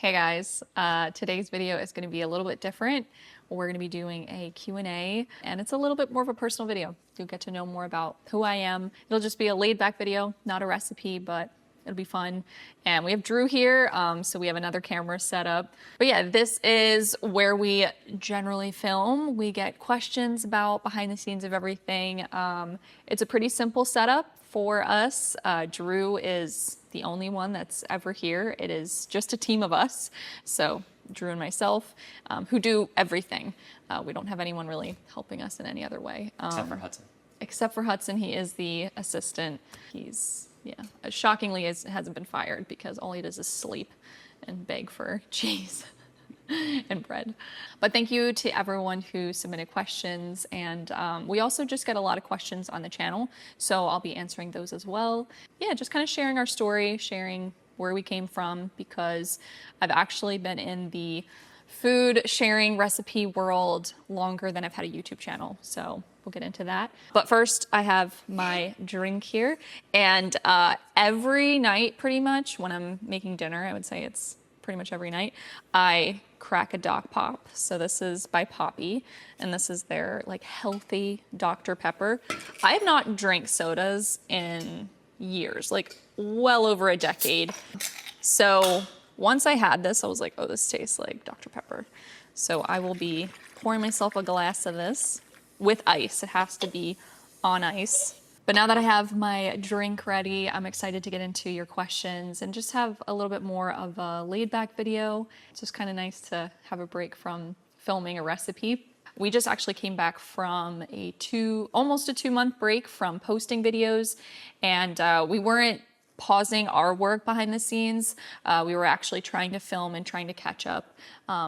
Hey guys, today's video is going to be a little bit different. We're going to be doing a Q&A, and it's a little bit more of a personal video. You'll get to know more about who I am. It'll just be a laid back video, not a recipe, but it'll be fun. And we have Drew here, so we have another camera set up. But yeah, this is where we generally film. We get questions about behind the scenes of everything. It's a pretty simple setup for us. Drew is the only one that's ever here. It is just a team of us. So Drew and myself, who do everything. We don't have anyone really helping us in any other way. Except for Hudson. Except for Hudson, he is the assistant. He's, yeah, shockingly hasn't been fired because all he does is sleep and beg for cheese and bread. But thank you to everyone who submitted questions, and we also just get a lot of questions on the channel, so I'll be answering those as well. Yeah, just kind of sharing our story, sharing where we came from, because I've actually been in the food sharing recipe world longer than I've had a YouTube channel, so we'll get into that. But first, I have my drink here, and every night pretty much when I'm making dinner, I would say it's pretty much every night, I crack a Doc Pop. So this is by Poppy, and this is their like healthy Dr. Pepper. I have not drank sodas in years, like well over a decade. So once I had this, I was like, oh, this tastes like Dr. Pepper. So I will be pouring myself a glass of this with ice. It has to be on ice. But now that I have my drink ready, I'm excited to get into your questions and just have a little bit more of a laid back video. It's just kind of nice to have a break from filming a recipe. We just actually came back from almost a 2-month break from posting videos, and we weren't pausing our work behind the scenes. We were actually trying to film and trying to catch up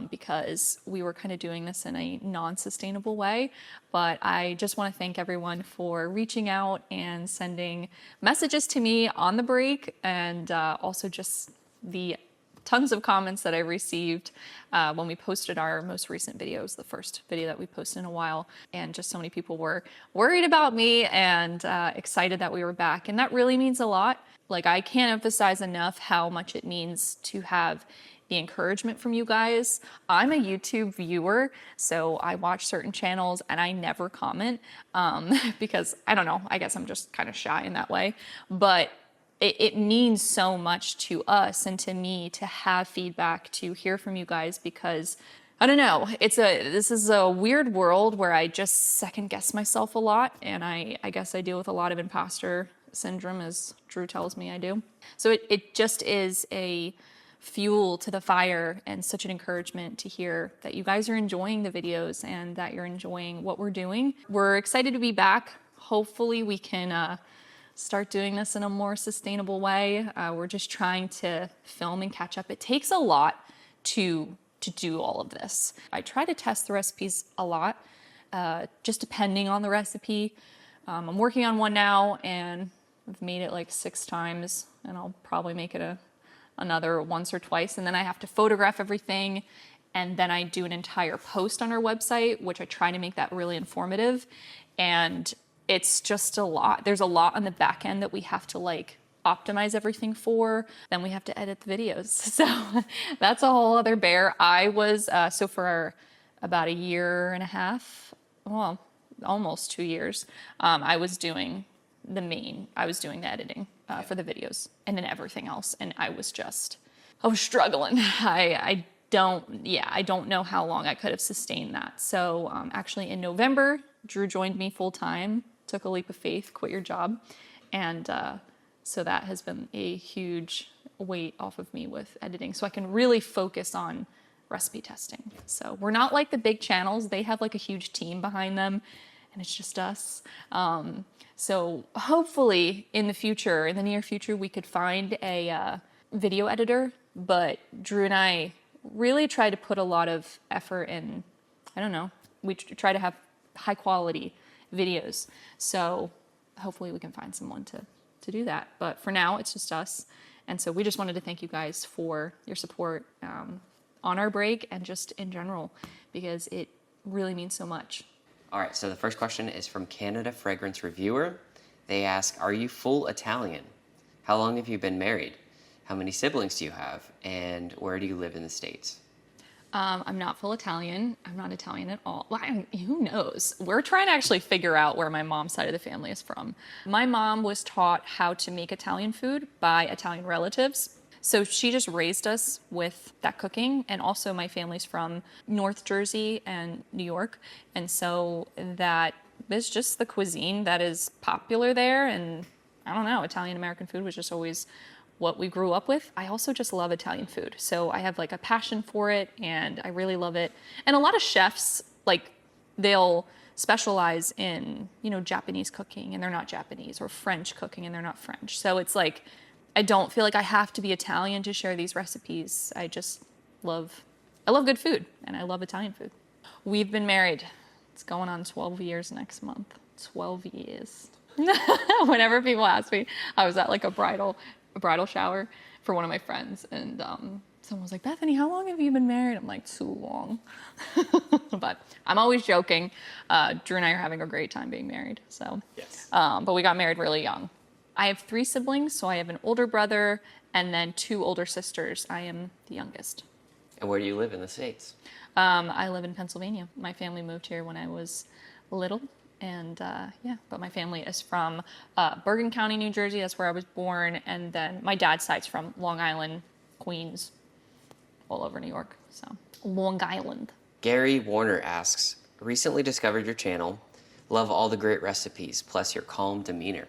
because we were kind of doing this in a non-sustainable way. But I just want to thank everyone for reaching out and sending messages to me on the break, and also just the tons of comments that I received when we posted our most recent videos, the first video that we posted in a while. And just so many people were worried about me and excited that we were back. And that really means a lot. Like, I can't emphasize enough how much it means to have the encouragement from you guys. I'm a YouTube viewer, so I watch certain channels and I never comment because I don't know, I guess I'm just kind of shy in that way. But it means so much to us and to me to have feedback, to hear from you guys, because I don't know, this is a weird world where I just second guess myself a lot, and I guess I deal with a lot of imposter syndrome, as Drew tells me I do. So it just is a fuel to the fire and such an encouragement to hear that you guys are enjoying the videos and that you're enjoying what we're doing. We're excited to be back. Hopefully we can start doing this in a more sustainable way. We're just trying to film and catch up. It takes a lot to do all of this. I try to test the recipes a lot, just depending on the recipe. I'm working on one now, and I've made it like 6 times, and I'll probably make it another once or twice. And then I have to photograph everything, and then I do an entire post on our website, which I try to make that really informative. And it's just a lot. There's a lot on the back end that we have to like optimize everything for. Then we have to edit the videos. So that's a whole other bear. I was, so for about 1.5 years, well, almost 2 years, I was doing the editing for the videos and then everything else. And I was struggling. I don't know how long I could have sustained that. So actually in November, Drew joined me full time, took a leap of faith, quit your job. And so that has been a huge weight off of me with editing. So I can really focus on recipe testing. So we're not like the big channels. They have like a huge team behind them, and it's just us. So hopefully in the near future, we could find a video editor, but Drew and I really try to put a lot of effort in, I don't know, we try to have high quality videos. So hopefully we can find someone to do that. But for now, it's just us. And so we just wanted to thank you guys for your support on our break and just in general, because it really means so much. All right, so the first question is from Canada Fragrance Reviewer. They ask, are you full Italian? How long have you been married? How many siblings do you have? And where do you live in the States? I'm not full Italian. I'm not Italian at all. Well, who knows? We're trying to actually figure out where my mom's side of the family is from. My mom was taught how to make Italian food by Italian relatives. So she just raised us with that cooking. And also my family's from North Jersey and New York. And so that is just the cuisine that is popular there. And I don't know, Italian American food was just always what we grew up with. I also just love Italian food. So I have like a passion for it and I really love it. And a lot of chefs, like they'll specialize in, Japanese cooking and they're not Japanese, or French cooking and they're not French. So it's like, I don't feel like I have to be Italian to share these recipes. I love good food and I love Italian food. We've been married. It's going on 12 years next month. 12 years. Whenever people ask me, I was at like a bridal shower for one of my friends, and someone was like, Bethany, how long have you been married? I'm like, too long. But I'm always joking. Drew and I are having a great time being married. So, Yes. But we got married really young. I have 3 siblings, so I have an older brother and then 2 older sisters. I am the youngest. And where do you live in the States? I live in Pennsylvania. My family moved here when I was little. And but my family is from Bergen County, New Jersey. That's where I was born. And then my dad's side's from Long Island, Queens, all over New York. So Long Island. Gary Warner asks, recently discovered your channel. Love all the great recipes, plus your calm demeanor.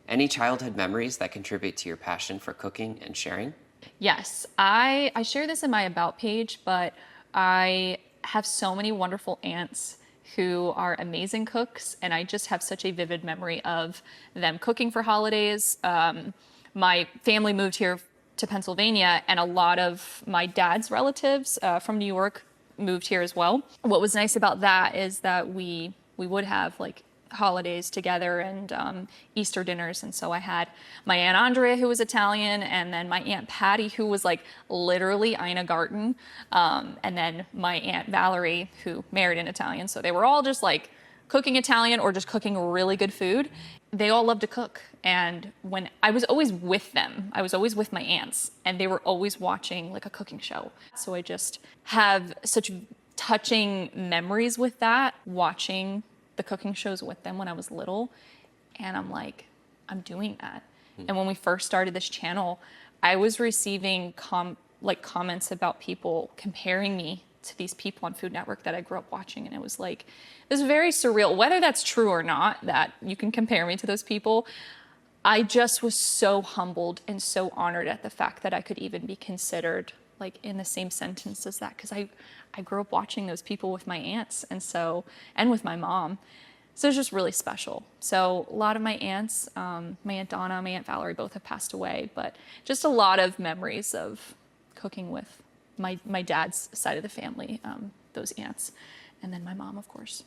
Any childhood memories that contribute to your passion for cooking and sharing? Yes, I share this in my About page, but I have so many wonderful aunts who are amazing cooks, and I just have such a vivid memory of them cooking for holidays. My family moved here to Pennsylvania, and a lot of my dad's relatives from New York moved here as well. What was nice about that is that we would have like holidays together and Easter dinners. And so I had my Aunt Andrea, who was Italian, and then my Aunt Patty, who was like literally Ina Garten, and then my Aunt Valerie, who married an Italian. So they were all just like cooking Italian or just cooking really good food. They all loved to cook. And when I was always with them, I was always with my aunts, and they were always watching like a cooking show. So I just have such touching memories with that, watching the cooking shows with them when I was little. And I'm like, I'm doing that. And when we first started this channel, I was receiving comments about people comparing me to these people on Food Network that I grew up watching. And it was like, it was very surreal. Whether that's true or not, that you can compare me to those people, I just was so humbled and so honored at the fact that I could even be considered like in the same sentence as that, because I grew up watching those people with my aunts and with my mom. So it's just really special. So a lot of my aunts, my Aunt Donna, my Aunt Valerie, both have passed away, but just a lot of memories of cooking with my dad's side of the family, those aunts, and then my mom, of course.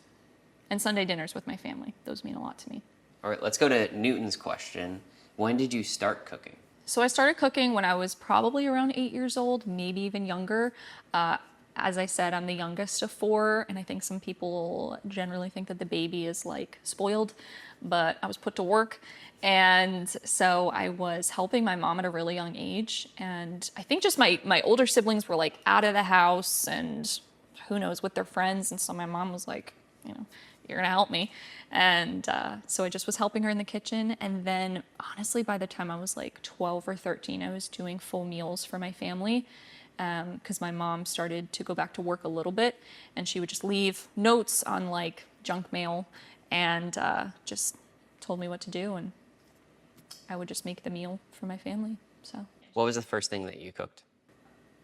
And Sunday dinners with my family. Those mean a lot to me. All right, let's go to Newton's question. When did you start cooking? So I started cooking when I was probably around 8 years old, maybe even younger. As I said, I'm the youngest of 4, and I think some people generally think that the baby is like spoiled, but I was put to work. And so I was helping my mom at a really young age. And I think just my older siblings were like out of the house and who knows, with their friends. And so my mom was like, you're gonna help me. And so I just was helping her in the kitchen. And then honestly, by the time I was like 12 or 13, I was doing full meals for my family, because my mom started to go back to work a little bit, and she would just leave notes on like junk mail and just told me what to do, and I would just make the meal for my family. So What was the first thing that you cooked?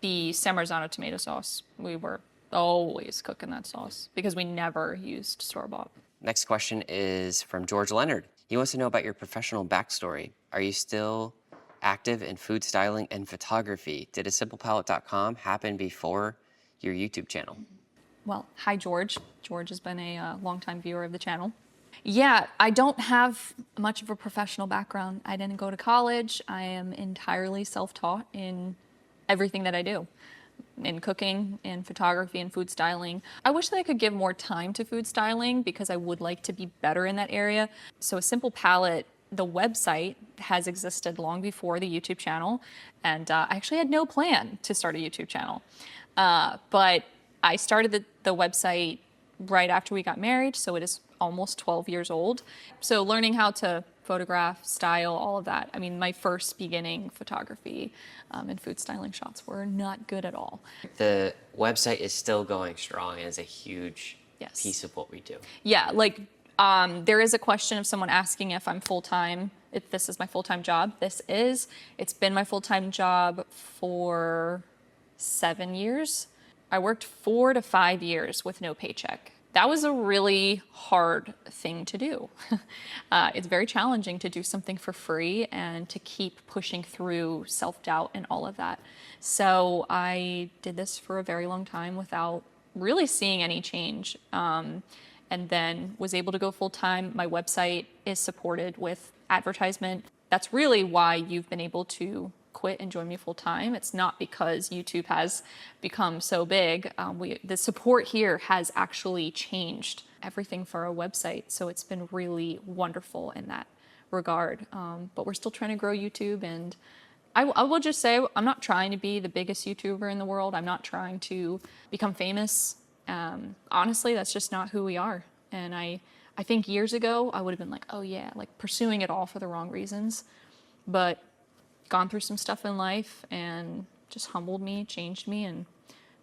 the San Marzano tomato sauce, we were always cooking that sauce because we never used store-bought. Next question is from George Leonard. He wants to know about your professional backstory. Are you still active in food styling and photography? Did asimplepalette.com happen before your YouTube channel? Well, hi, George. George has been a longtime viewer of the channel. Yeah, I don't have much of a professional background. I didn't go to college. I am entirely self-taught in everything that I do, in cooking, in photography, and food styling. I wish that I could give more time to food styling because I would like to be better in that area. So A Simple Palette the website has existed long before the YouTube channel, and I actually had no plan to start a YouTube channel. But I started the website right after we got married, so it is almost 12 years old. So learning how to photograph, style, all of that. I mean, my first beginning photography and food styling shots were not good at all. The website is still going strong and is a huge Yes. piece of what we do. Yeah, like there is a question of someone asking if I'm full-time, if this is my full-time job. This is. It's been my full-time job for 7 years. I worked 4 to 5 years with no paycheck. That was a really hard thing to do. It's very challenging to do something for free and to keep pushing through self-doubt and all of that. So I did this for a very long time without really seeing any change. And then was able to go full-time. My website is supported with advertisement. That's really why you've been able to quit and join me full-time. It's not because YouTube has become so big. The support here has actually changed everything for our website. So it's been really wonderful in that regard. But we're still trying to grow YouTube, and I will just say I'm not trying to be the biggest YouTuber in the world. I'm not trying to become famous. Honestly, that's just not who we are. And I think years ago I would have been like, oh yeah, like pursuing it all for the wrong reasons. But gone through some stuff in life and just humbled me, changed me. And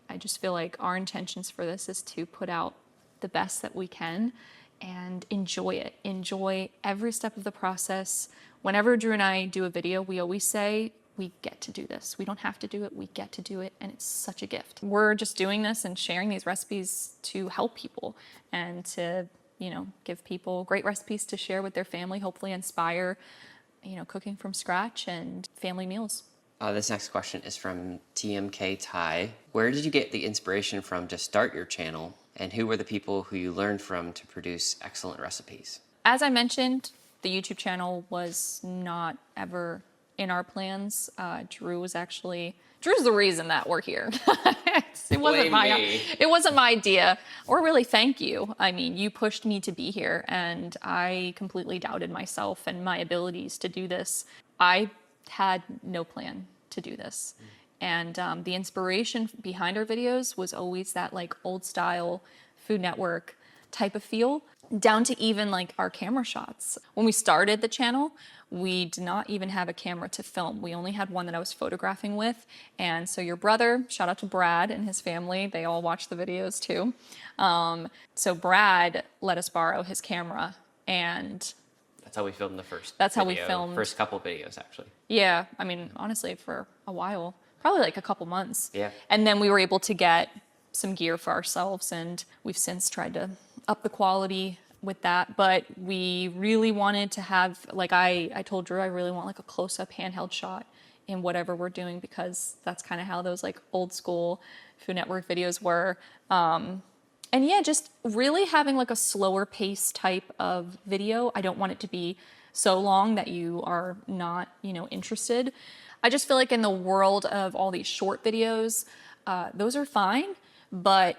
I just feel like our intentions for this is to put out the best that we can and enjoy it. Enjoy every step of the process. Whenever Drew and I do a video, we always say, we get to do this. We don't have to do it, we get to do it, and it's such a gift. We're just doing this and sharing these recipes to help people and to, give people great recipes to share with their family, hopefully inspire, cooking from scratch and family meals. This next question is from TMK Thai. Where did you get the inspiration from to start your channel, and who were the people who you learned from to produce excellent recipes? As I mentioned, the YouTube channel was not ever in our plans. Drew's the reason that we're here. It wasn't my idea, or really thank you. I mean, you pushed me to be here, and I completely doubted myself and my abilities to do this. I had no plan to do this. And the inspiration behind our videos was always that like old style Food Network type of feel, down to even like our camera shots. When we started the channel, we did not even have a camera to film. We only had one that I was photographing with. And so your brother, shout out to Brad and his family, they all watch the videos too. So Brad let us borrow his camera, and That's how we filmed the first That's how video, we filmed. First couple videos, actually. yeah, I mean, honestly, for a while, probably like a couple months. Yeah. And then we were able to get some gear for ourselves, and we've since tried to up the quality with that. But we really wanted to have, like I told Drew, I really want like a close-up handheld shot in whatever we're doing, because that's kind of how those like old school Food Network videos were. And yeah, just really having like a slower pace type of video. I don't want it to be so long that you are not, interested. I just feel like in the world of all these short videos, those are fine, but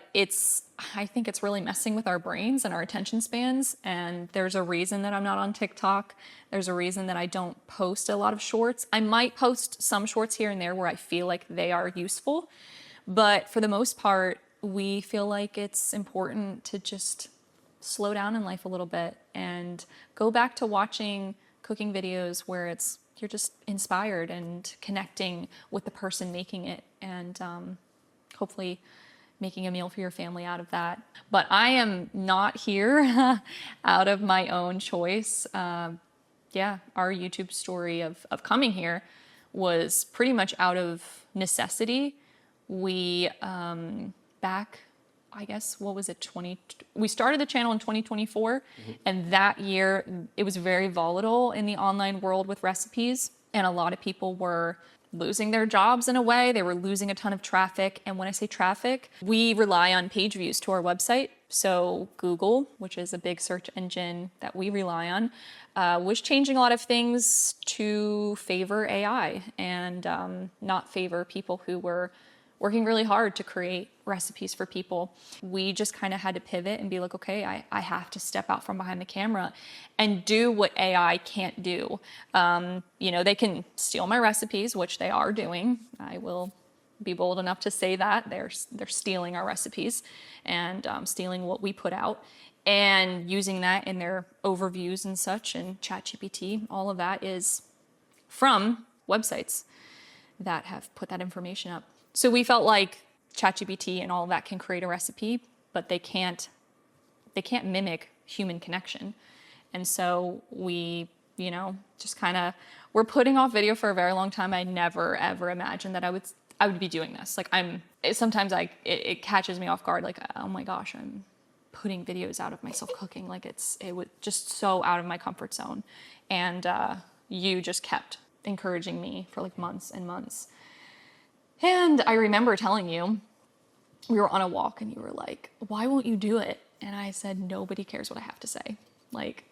I think it's really messing with our brains and our attention spans. And there's a reason that I'm not on TikTok. There's a reason that I don't post a lot of shorts. I might post some shorts here and there where I feel like they are useful, but for the most part, we feel like it's important to just slow down in life a little bit and go back to watching cooking videos where you're just inspired and connecting with the person making it, and hopefully making a meal for your family out of that. But I am not here out of my own choice. Our YouTube story of coming here was pretty much out of necessity. We back, I guess, what was it, we started the channel in 2024, and that year it was very volatile in the online world with recipes, and a lot of people were losing their jobs in a way. They were losing a ton of traffic, and when I say traffic, we rely on page views to our website. So Google, which is a big search engine that we rely on, was changing a lot of things to favor AI and not favor people who were working really hard to create recipes for people. We just kind of had to pivot and be like, okay, I have to step out from behind the camera and do what AI can't do. You know, they can steal my recipes, which they are doing. I will be bold enough to say that they're stealing our recipes and stealing what we put out and using that in their overviews and such, and ChatGPT. All of that is from websites that have put that information up. So we felt like ChatGPT and all of that can create a recipe, but they can't mimic human connection. And so we, you know, just kind of, we're putting off video for a very long time. I never ever imagined that I would be doing this. Like sometimes it catches me off guard. Like, oh my gosh, I'm putting videos out of myself cooking. Like it was just so out of my comfort zone. And you just kept encouraging me for like months and months. And I remember telling you, we were on a walk and you were like, why won't you do it? And I said, nobody cares what I have to say. Like,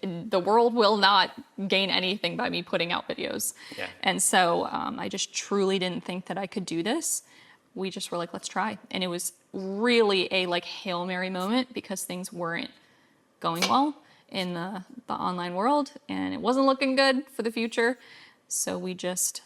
the world will not gain anything by me putting out videos. Yeah. And so I just truly didn't think that I could do this. We just were like, let's try. And it was really a like Hail Mary moment because things weren't going well in the online world and it wasn't looking good for the future. So we just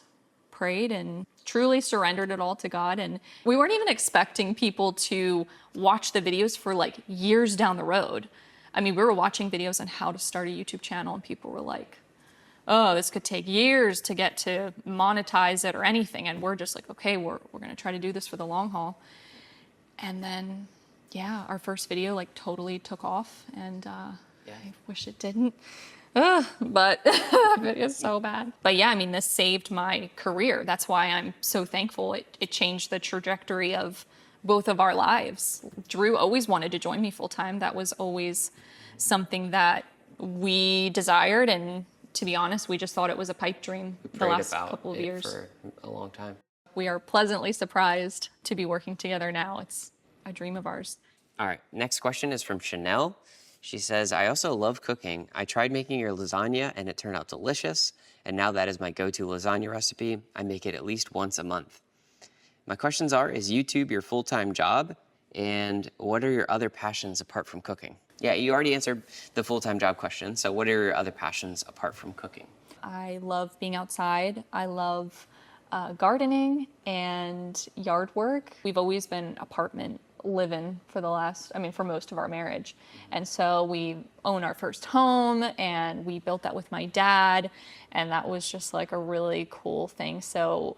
prayed and truly surrendered it all to God. And we weren't even expecting people to watch the videos for like years down the road. I mean, we were watching videos on how to start a YouTube channel and people were like, oh, this could take years to get to monetize it or anything. And we're just like, okay, we're going to try to do this for the long haul. And then, yeah, our first video like totally took off and I wish it didn't. But that video is so bad. But yeah, I mean, this saved my career. That's why I'm so thankful. It changed the trajectory of both of our lives. Drew always wanted to join me full time. That was always something that we desired. And to be honest, we just thought it was a pipe dream the last couple of years. For a long time. We are pleasantly surprised to be working together now. It's a dream of ours. All right, next question is from Chanel. She says, I also love cooking. I tried making your lasagna and it turned out delicious. And now that is my go-to lasagna recipe. I make it at least once a month. My questions are, is YouTube your full-time job? And what are your other passions apart from cooking? Yeah, you already answered the full-time job question. So what are your other passions apart from cooking? I love being outside. I love gardening and yard work. We've always been apartment living for for most of our marriage. And so we own our first home and we built that with my dad. And that was just like a really cool thing. So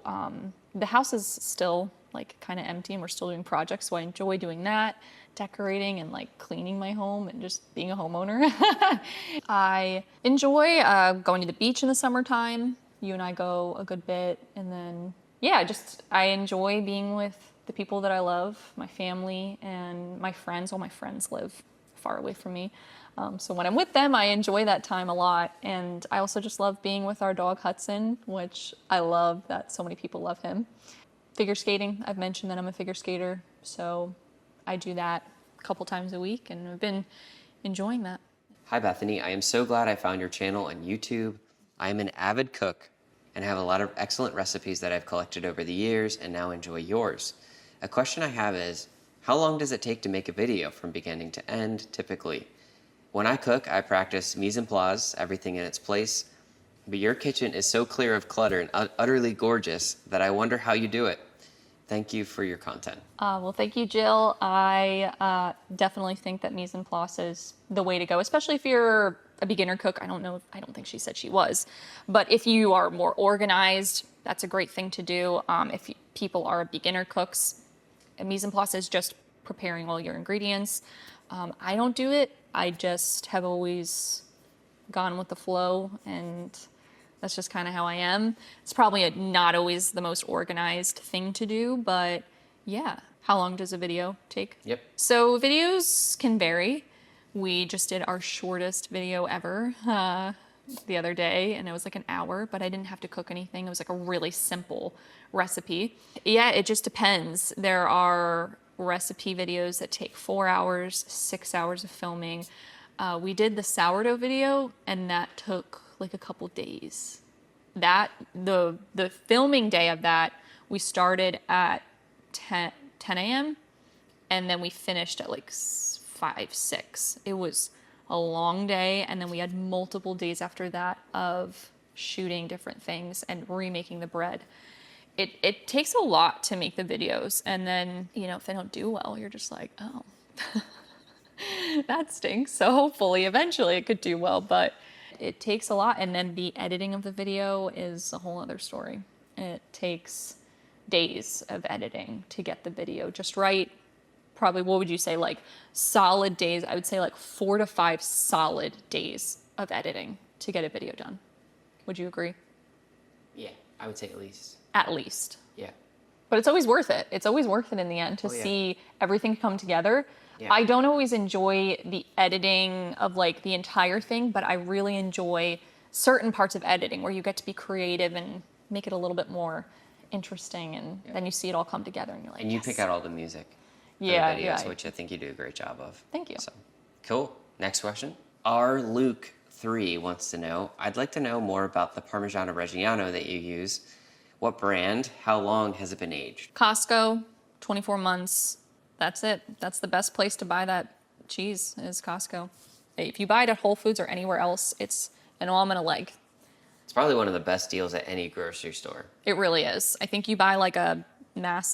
the house is still like kind of empty and we're still doing projects. So I enjoy doing that, decorating and like cleaning my home and just being a homeowner. I enjoy going to the beach in the summertime. You and I go a good bit. And then, yeah, I enjoy being with the people that I love, my family and my friends. All my friends live far away from me. So when I'm with them, I enjoy that time a lot. And I also just love being with our dog Hudson, which I love that so many people love him. Figure skating, I've mentioned that I'm a figure skater. So I do that a couple times a week and I've been enjoying that. Hi, Bethany. I am so glad I found your channel on YouTube. I am an avid cook and have a lot of excellent recipes that I've collected over the years and now enjoy yours. A question I have is, how long does it take to make a video from beginning to end, typically? When I cook, I practice mise en place, everything in its place, but your kitchen is so clear of clutter and utterly gorgeous that I wonder how you do it. Thank you for your content. Well, thank you, Jill. I definitely think that mise en place is the way to go, especially if you're a beginner cook. I don't think she said she was, but if you are more organized, that's a great thing to do. If people are beginner cooks, mise en place is just preparing all your ingredients. I don't do it. I just have always gone with the flow, and that's just kind of how I am. It's probably not always the most organized thing to do, but yeah. How long does a video take? Yep. So videos can vary. We just did our shortest video ever the other day, and it was like an hour, but I didn't have to cook anything. It was like a really simple recipe. Yeah, it just depends. There are recipe videos that take 4 hours, 6 hours of filming. We did the sourdough video, and that took like a couple days. The filming day of that, we started at 10 a.m. and then we finished at like 5, 6. It was a long day, and then we had multiple days after that of shooting different things and remaking the bread. It takes a lot to make the videos, and then, you know, if they don't do well, you're just like, oh, that stinks. So hopefully eventually it could do well, but it takes a lot. And then the editing of the video is a whole other story. It takes days of editing to get the video just right. Probably, what would you say, like solid days? I would say like 4 to 5 solid days of editing to get a video done. Would you agree? Yeah, I would say at least. At least. Yeah. But it's always worth it. It's always worth it in the end to see everything come together. Yeah. I don't always enjoy the editing of like the entire thing, but I really enjoy certain parts of editing where you get to be creative and make it a little bit more interesting, and then you see it all come together and you're like, And you yes. pick out all the music for Yeah, the videos, yeah. which I think you do a great job of. Thank you. So, cool. Next question. R. Luke 3 wants to know, I'd like to know more about the Parmigiano Reggiano that you use. What brand? How long has it been aged? Costco, 24 months. That's it. That's the best place to buy that cheese is Costco. If you buy it at Whole Foods or anywhere else, it's an arm and a leg. It's probably one of the best deals at any grocery store. It really is. I think you buy like a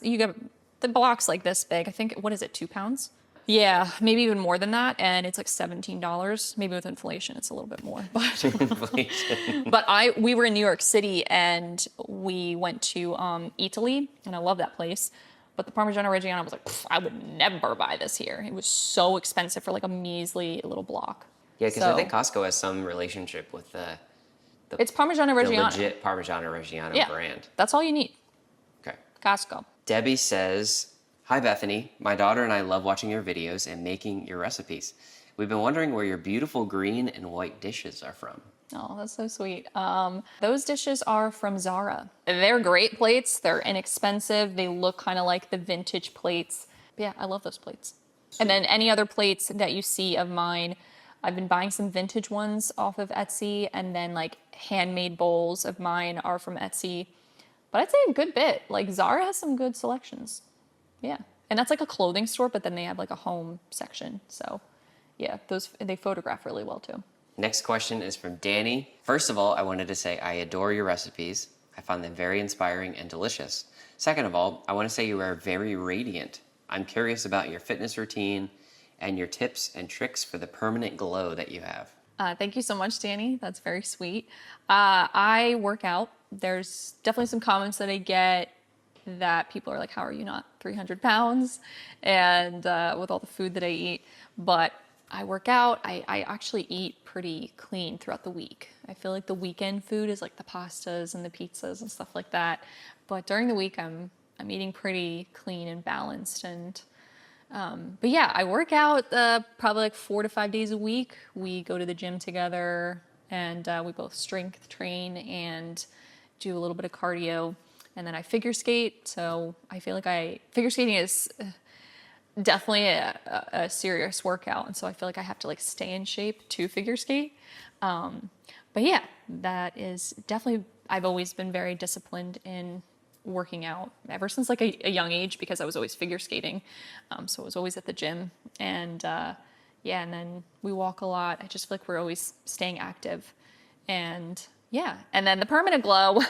you get the blocks like this big. I think, what is it, 2 pounds? Yeah, maybe even more than that. And it's like $17. Maybe with inflation, it's a little bit more. But Inflation. we were in New York City and we went to Italy, and I love that place. But the Parmigiano Reggiano was like, I would never buy this here. It was so expensive for like a measly little block. Yeah, because I think Costco has some relationship with It's Parmigiano the Reggiano. legit Parmigiano Reggiano brand. That's all you need. Okay. Costco. Debbie says, hi, Bethany. My daughter and I love watching your videos and making your recipes. We've been wondering where your beautiful green and white dishes are from. Oh, that's so sweet. Those dishes are from Zara. They're great plates. They're inexpensive. They look kind of like the vintage plates. But yeah, I love those plates. And then any other plates that you see of mine, I've been buying some vintage ones off of Etsy, and then like handmade bowls of mine are from Etsy. But I'd say a good bit. Like Zara has some good selections. Yeah. And that's like a clothing store, but then they have like a home section. So yeah, they photograph really well too. Next question is from Danny. First of all, I wanted to say I adore your recipes. I find them very inspiring and delicious. Second of all, I want to say you are very radiant. I'm curious about your fitness routine and your tips and tricks for the permanent glow that you have. Thank you so much, Danny. That's very sweet. I work out. There's definitely some comments that I get that people are like, how are you not 300 pounds? And with all the food that I eat. But I work out. I actually eat pretty clean throughout the week. I feel like the weekend food is like the pastas and the pizzas and stuff like that. But during the week, I'm eating pretty clean and balanced. And but yeah, I work out probably like 4 to 5 days a week. We go to the gym together, and we both strength train and do a little bit of cardio. And then I figure skate. So I feel like figure skating is definitely a serious workout. And so I feel like I have to like stay in shape to figure skate. But yeah, that is definitely, I've always been very disciplined in working out ever since like a young age, because I was always figure skating. So I was always at the gym, and yeah, and then we walk a lot. I just feel like we're always staying active, and yeah. And then the permanent glow,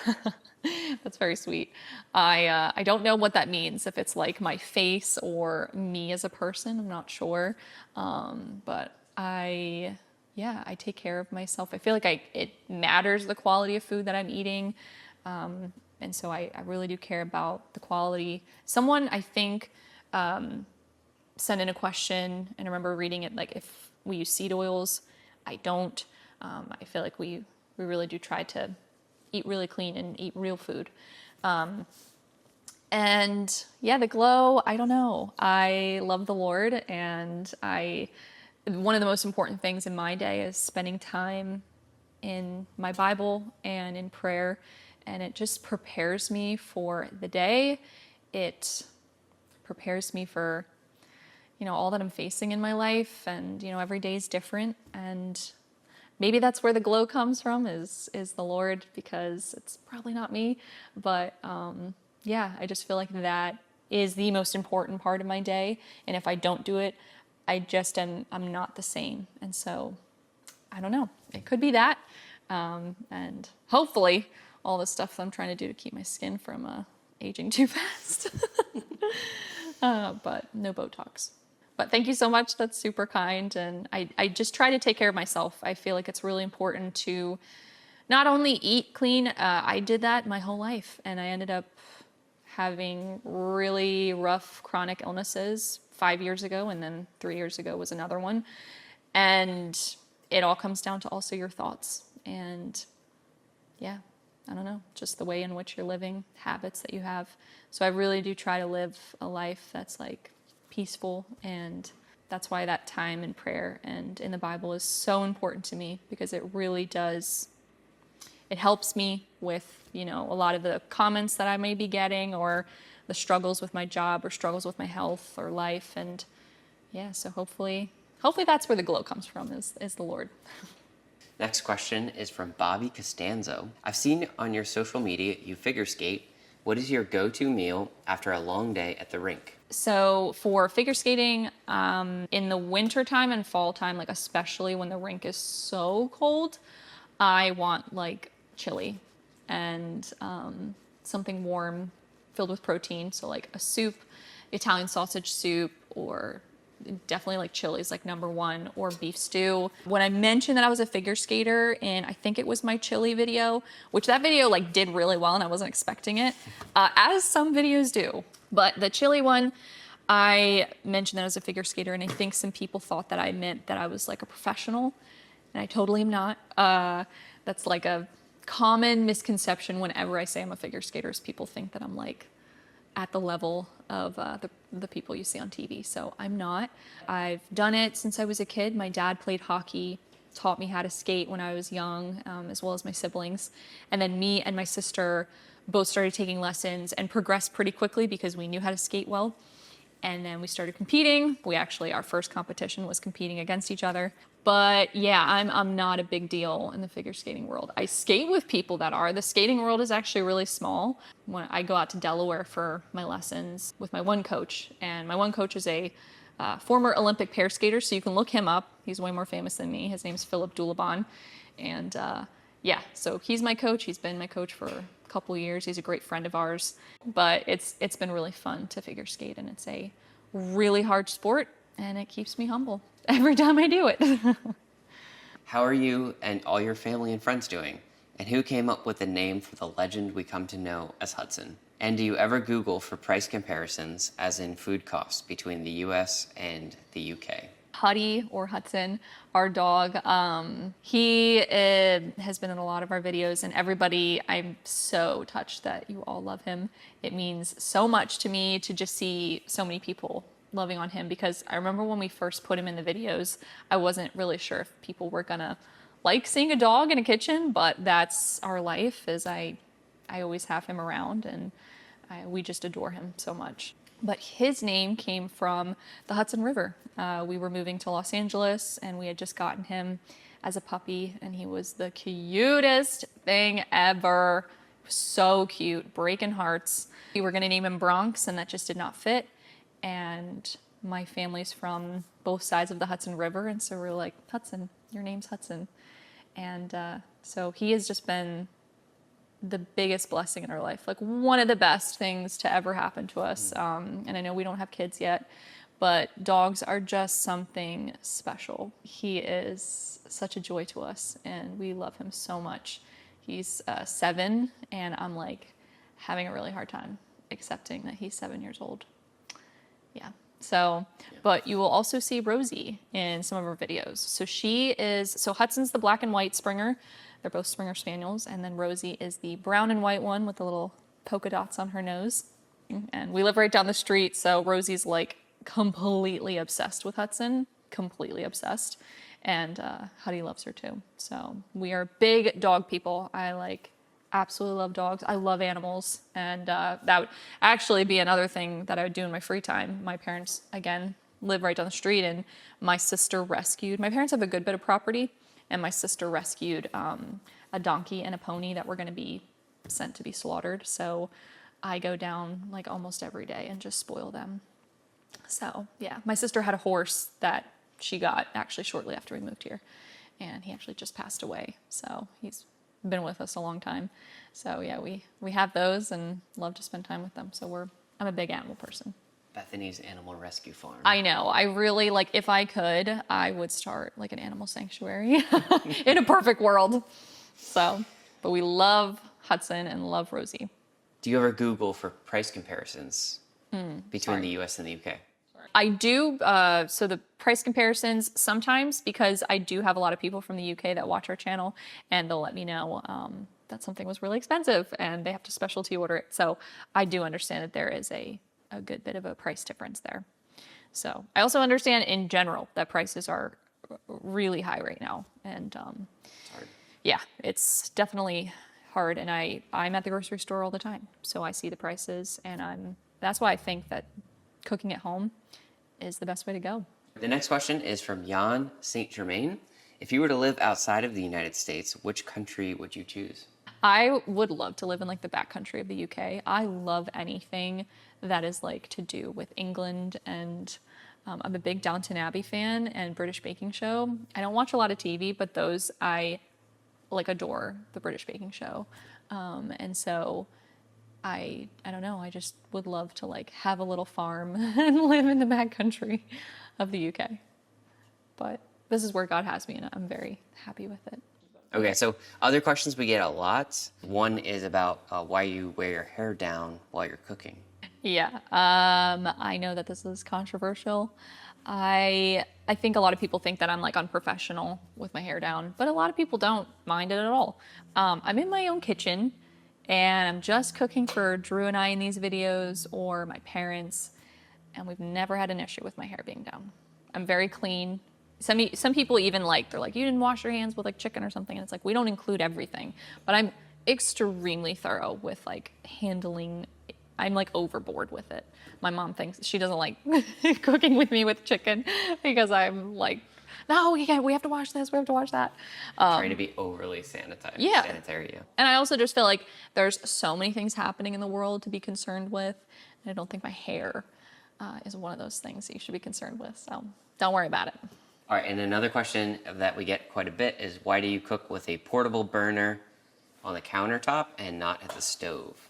that's very sweet. I don't know what that means, if it's like my face or me as a person, I'm not sure. But I take care of myself. I feel like it matters the quality of food that I'm eating. And so I really do care about the quality. Someone, I think, sent in a question, and I remember reading it, like if we use seed oils. I don't. I feel like we really do try to eat really clean and eat real food. And yeah, the glow, I don't know. I love the Lord, and one of the most important things in my day is spending time in my Bible and in prayer. And it just prepares me for the day. It prepares me for, all that I'm facing in my life. And, every day is different. And maybe that's where the glow comes from, is the Lord, because it's probably not me. But yeah, I just feel like that is the most important part of my day. And if I don't do it, I'm not the same. And so I don't know, it could be that. And hopefully all the stuff that I'm trying to do to keep my skin from aging too fast. But no Botox. But thank you so much. That's super kind. And I just try to take care of myself. I feel like it's really important to not only eat clean, I did that my whole life. And I ended up having really rough chronic illnesses 5 years ago. And then 3 years ago was another one. And it all comes down to also your thoughts. And yeah, I don't know, just the way in which you're living, habits that you have. So I really do try to live a life that's like peaceful, and that's why that time in prayer and in the Bible is so important to me, because it really does, it helps me with, you know, a lot of the comments that I may be getting, or the struggles with my job, or struggles with my health or life. And yeah, so hopefully that's where the glow comes from, is the Lord. Next question is from Bobby Costanzo. I've seen on your social media you figure skate. What is your go-to meal after a long day at the rink? So for figure skating, in the winter time and fall time, like especially when the rink is so cold, I want like chili and something warm filled with protein. So like a soup, Italian sausage soup, or definitely like chili is like number one, or beef stew. When I mentioned that I was a figure skater, and I think it was my chili video, which that video like did really well and I wasn't expecting it, as some videos do. But the chili one, I mentioned that I was a figure skater, and I think some people thought that I meant that I was like a professional, and I totally am not. That's like a common misconception whenever I say I'm a figure skater, is people think that I'm like at the level of the people you see on TV. So I'm not. I've done it since I was a kid. My dad played hockey, taught me how to skate when I was young, as well as my siblings. And then me and my sister both started taking lessons and progressed pretty quickly because we knew how to skate well. And then we started competing. Our first competition was competing against each other. But yeah, I'm not a big deal in the figure skating world. I skate with people that are. The skating world is actually really small. When I go out to Delaware for my lessons with my one coach, and my one coach is a former Olympic pair skater, so you can look him up. He's way more famous than me. His name's Philip Dulabon. And yeah, so he's my coach. He's been my coach for a couple years. He's a great friend of ours. But it's been really fun to figure skate, and it's a really hard sport, and it keeps me humble every time I do it. How are you and all your family and friends doing? And who came up with the name for the legend we come to know as Hudson? And do you ever Google for price comparisons, as in food costs, between the US and the UK? Huddy, or Hudson, our dog, he has been in a lot of our videos, and everybody, I'm so touched that you all love him. It means so much to me to just see so many people loving on him, because I remember when we first put him in the videos, I wasn't really sure if people were gonna like seeing a dog in a kitchen, but that's our life, is I always have him around, and we just adore him so much. But his name came from the Hudson River. We were moving to Los Angeles, and we had just gotten him as a puppy, and he was the cutest thing ever. So cute, breaking hearts. We were gonna name him Bronx, and that just did not fit. And my family's from both sides of the Hudson River, and so we're like, Hudson, your name's Hudson. And so he has just been the biggest blessing in our life, like one of the best things to ever happen to us. And I know we don't have kids yet, but dogs are just something special. He is such a joy to us, and we love him so much. He's 7, and I'm like having a really hard time accepting that he's 7 years old. Yeah. So, but you will also see Rosie in some of our videos. So Hudson's the black and white Springer. They're both Springer Spaniels. And then Rosie is the brown and white one with the little polka dots on her nose. And we live right down the street, so Rosie's like completely obsessed with Hudson, completely obsessed. And Huddy loves her too. So we are big dog people. I absolutely love dogs. I love animals. And that would actually be another thing that I would do in my free time. My parents, again, live right down the street, and my parents have a good bit of property, and my sister rescued a donkey and a pony that were going to be sent to be slaughtered. So I go down like almost every day and just spoil them. So yeah, my sister had a horse that she got actually shortly after we moved here, and he actually just passed away. So he's been with us a long time. So yeah, we have those and love to spend time with them. So I'm a big animal person. Bethany's Animal Rescue Farm. I know. I really like, if I could, I would start like an animal sanctuary in a perfect world. So, but we love Hudson and love Rosie. Do you ever Google for price comparisons between sorry. the US and the UK? I do, so the price comparisons sometimes, because I do have a lot of people from the UK that watch our channel, and they'll let me know that something was really expensive and they have to specialty order it. So I do understand that there is a good bit of a price difference there. So I also understand in general that prices are really high right now. And It's hard. yeah, it's definitely hard. And I'm at the grocery store all the time. So I see the prices, and that's why I think that cooking at home is the best way to go. The next question is from Jan St. Germain. If you were to live outside of the United States, which country would you choose? I would love to live in like the backcountry of the UK. I love anything that is like to do with England, and I'm a big Downton Abbey fan and British Baking Show. I don't watch a lot of TV, but those I like adore the British Baking Show. And so I don't know, I just would love to like have a little farm and live in the backcountry of the UK. But this is where God has me, and I'm very happy with it. Okay, so other questions we get a lot. One is about why you wear your hair down while you're cooking. Yeah, I know that this is controversial. I think a lot of people think that I'm like unprofessional with my hair down, but a lot of people don't mind it at all. I'm in my own kitchen, and I'm just cooking for Drew and I in these videos, or my parents, and we've never had an issue with my hair being down. I'm very clean. Some people even they're like, you didn't wash your hands with like chicken or something, and it's like, we don't include everything, but I'm extremely thorough with like handling. I'm like overboard with it. My mom thinks she doesn't like cooking with me with chicken because I'm like, no, we have to wash this, we have to wash that. Trying to be overly sanitary. Yeah. Sanitary, yeah. And I also just feel like there's so many things happening in the world to be concerned with, and I don't think my hair is one of those things that you should be concerned with. So don't worry about it. All right, and another question that we get quite a bit is why do you cook with a portable burner on the countertop and not at the stove?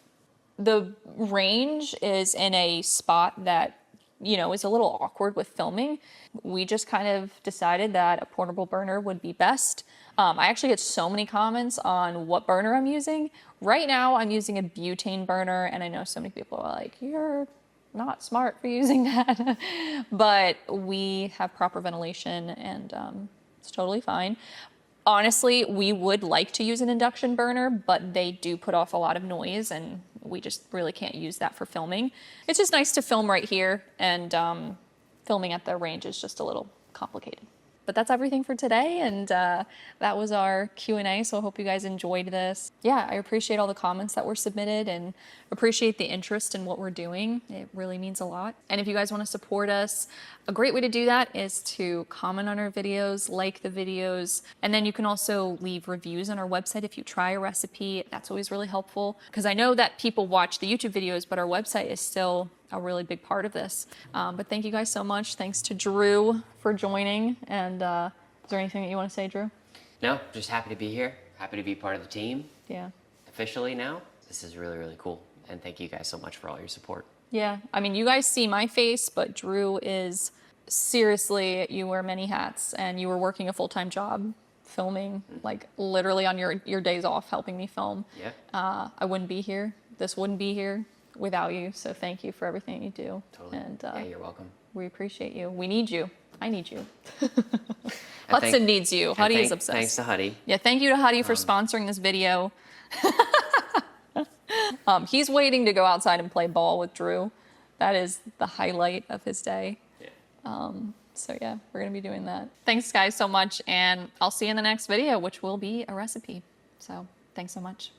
The range is in a spot that, is a little awkward with filming. We just kind of decided that a portable burner would be best. I actually get so many comments on what burner I'm using. Right now, I'm using a butane burner, and I know so many people are like, you're not smart for using that. But we have proper ventilation, and it's totally fine. Honestly, we would like to use an induction burner, but they do put off a lot of noise, and we just really can't use that for filming. It's just nice to film right here, and filming at the range is just a little complicated. But that's everything for today, and that was our Q&A, so I hope you guys enjoyed this. Yeah, I appreciate all the comments that were submitted and appreciate the interest in what we're doing. It really means a lot. And if you guys want to support us, a great way to do that is to comment on our videos, like the videos, and then you can also leave reviews on our website if you try a recipe. That's always really helpful, because I know that people watch the YouTube videos, but our website is still a really big part of this. But thank you guys so much. Thanks to Drew for joining. And is there anything that you want to say, Drew? No, just happy to be here. Happy to be part of the team. Yeah. Officially now. This is really, really cool. And thank you guys so much for all your support. Yeah. I mean, you guys see my face, but Drew is seriously, you wear many hats, and you were working a full-time job filming, like literally on your days off helping me film. Yeah. I wouldn't be here. This wouldn't be here without you. So thank you for everything you do. Totally. And yeah, you're welcome. we appreciate you. We need you. I need you. Hudson needs you. Huddy is obsessed. Thanks to Huddy. Yeah, thank you to Huddy for sponsoring this video. He's waiting to go outside and play ball with Drew. That is the highlight of his day. Yeah. So yeah, we're gonna be doing that. Thanks guys so much, and I'll see you in the next video, which will be a recipe. So thanks so much.